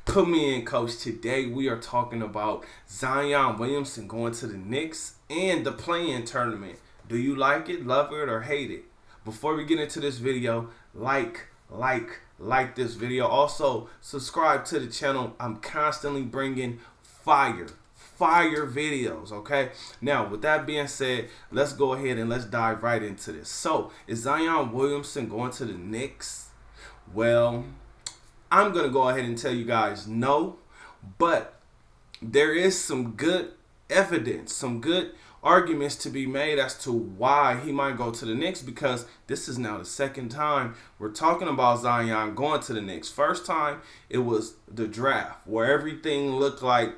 Put me in, coach. Today we are talking about Zion Williamson going to the Knicks and the play-in tournament. Do you like it, love it, or hate it? Before we get into this video, like this video. Also, subscribe to the channel. I'm constantly bringing fire videos, okay? Now, with that being said, let's go ahead and let's dive right into this. So, is Zion Williamson going to the Knicks? Well, I'm going to go ahead and tell you guys no, but there is some good evidence, some good arguments to be made as to why he might go to the Knicks, because this is now the second time we're talking about Zion going to the Knicks. First time, it was the draft where everything looked like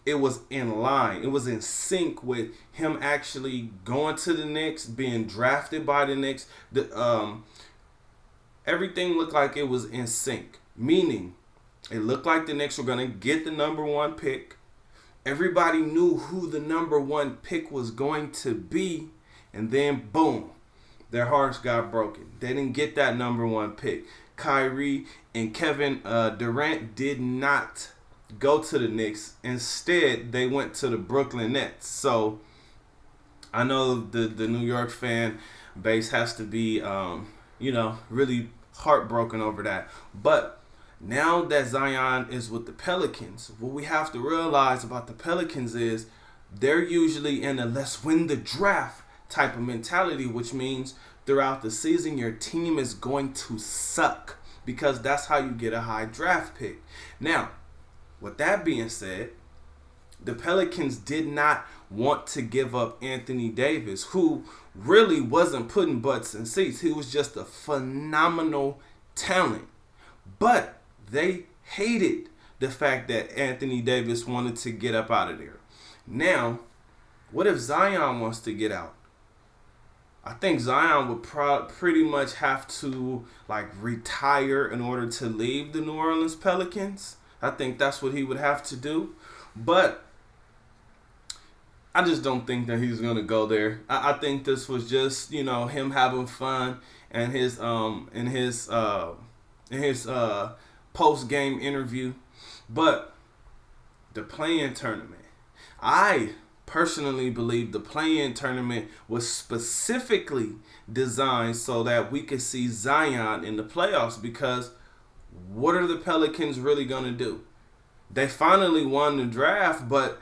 it was in line. It was in sync with him actually going to the Knicks, being drafted by the Knicks. Everything looked like it was in sync. Meaning, it looked like the Knicks were going to get the number one pick. Everybody knew who the number one pick was going to be. And then, boom, their hearts got broken. They didn't get that number one pick. Kyrie and Kevin Durant did not go to the Knicks. Instead, they went to the Brooklyn Nets. So, I know the New York fan base has to be, really heartbroken over that. But now that Zion is with the Pelicans, what we have to realize about the Pelicans is they're usually in a let's win the draft type of mentality, which means throughout the season your team is going to suck because that's how you get a high draft pick. Now, with that being said, the Pelicans did not want to give up Anthony Davis, who really wasn't putting butts in seats. He was just a phenomenal talent. But they hated the fact that Anthony Davis wanted to get up out of there. Now, what if Zion wants to get out? I think Zion would pretty much have to retire in order to leave the New Orleans Pelicans. I think that's what he would have to do. But I just don't think that he's gonna go there. I think this was just him having fun and his post-game interview. But the play-in tournament, I personally believe the play-in tournament was specifically designed so that we could see Zion in the playoffs, because what are the Pelicans really going to do? They finally won the draft, but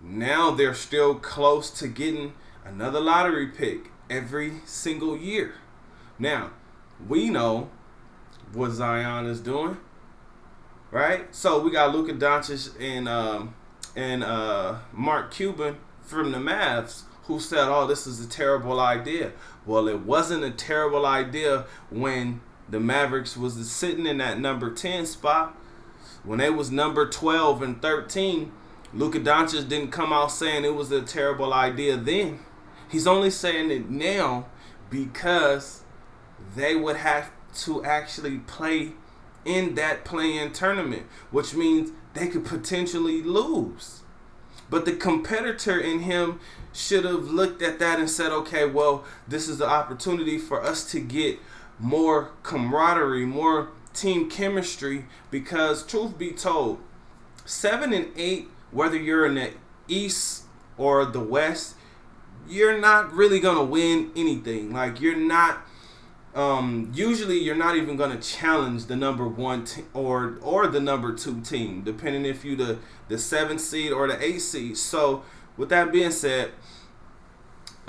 now they're still close to getting another lottery pick every single year. Now, we know what Zion is doing, right? So we got Luka Doncic and Mark Cuban from the Mavs who said, "Oh, this is a terrible idea." Well, it wasn't a terrible idea when the Mavericks was sitting in that number 10 spot. When they was number 12 and 13, Luka Doncic didn't come out saying it was a terrible idea then. He's only saying it now because they would have to actually play in that play-in tournament, which means they could potentially lose. But the competitor in him should have looked at that and said, okay, well, this is the opportunity for us to get more camaraderie, more team chemistry, because truth be told, 7 and 8, whether you're in the East or the West, you're not really going to win anything. You're not usually you're not even going to challenge the number one or the number 2 team, depending if you the 7th seed or the 8th seed. So with that being said,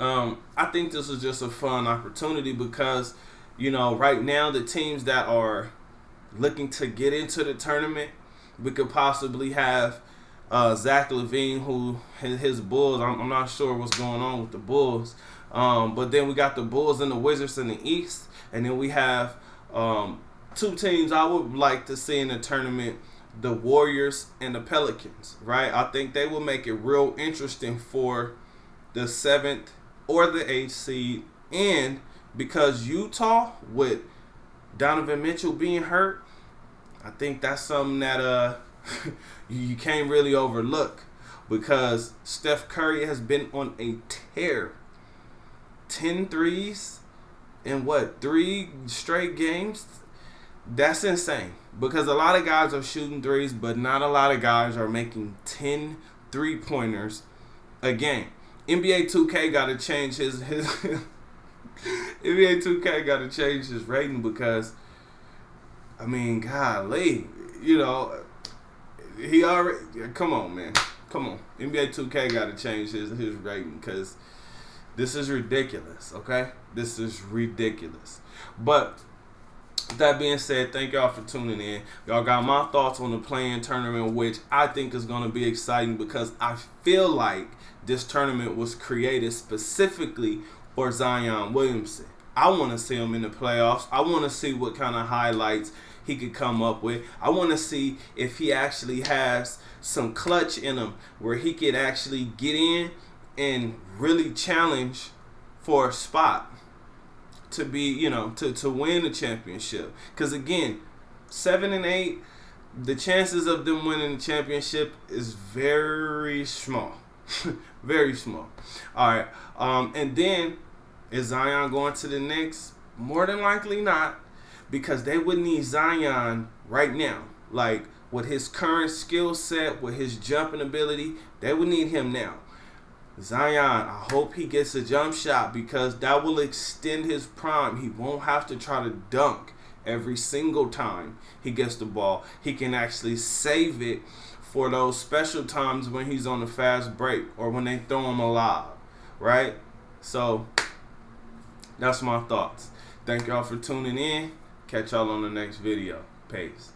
I think this is just a fun opportunity because right now the teams that are looking to get into the tournament, we could possibly have Zach LaVine, who his Bulls, I'm not sure what's going on with the Bulls. But then we got the Bulls and the Wizards in the East. And then we have 2 teams I would like to see in the tournament, the Warriors and the Pelicans, right? I think they will make it real interesting for the 7th or the 8th seed. And because Utah, with Donovan Mitchell being hurt, I think that's something that you can't really overlook, because Steph Curry has been on a tear. 10 threes in 3 straight games. That's insane because a lot of guys are shooting threes, but not a lot of guys are making 10 3-pointers a game. NBA 2K got to change his NBA 2K got to change his rating because, I mean, golly, you know, he already, come on, man. Come on. NBA 2K got to change his rating because this is ridiculous, okay? This is ridiculous. But that being said, thank y'all for tuning in. Y'all got my thoughts on the play-in tournament, which I think is going to be exciting because I feel like this tournament was created specifically for Zion Williamson. I want to see him in the playoffs. I want to see what kind of highlights he could come up with. I want to see if he actually has some clutch in him where he could actually get in and really challenge for a spot to be, you know, to win the championship. Because again, 7-8, the chances of them winning the championship is very small. Very small. All right. And then, is Zion going to the Knicks? More than likely not, because they would need Zion right now. Like, with his current skill set, with his jumping ability, they would need him now. Zion, I hope he gets a jump shot because that will extend his prime. He won't have to try to dunk every single time he gets the ball. He can actually save it for those special times when he's on a fast break or when they throw him a lob, right? So, that's my thoughts. Thank y'all for tuning in. Catch y'all on the next video. Peace.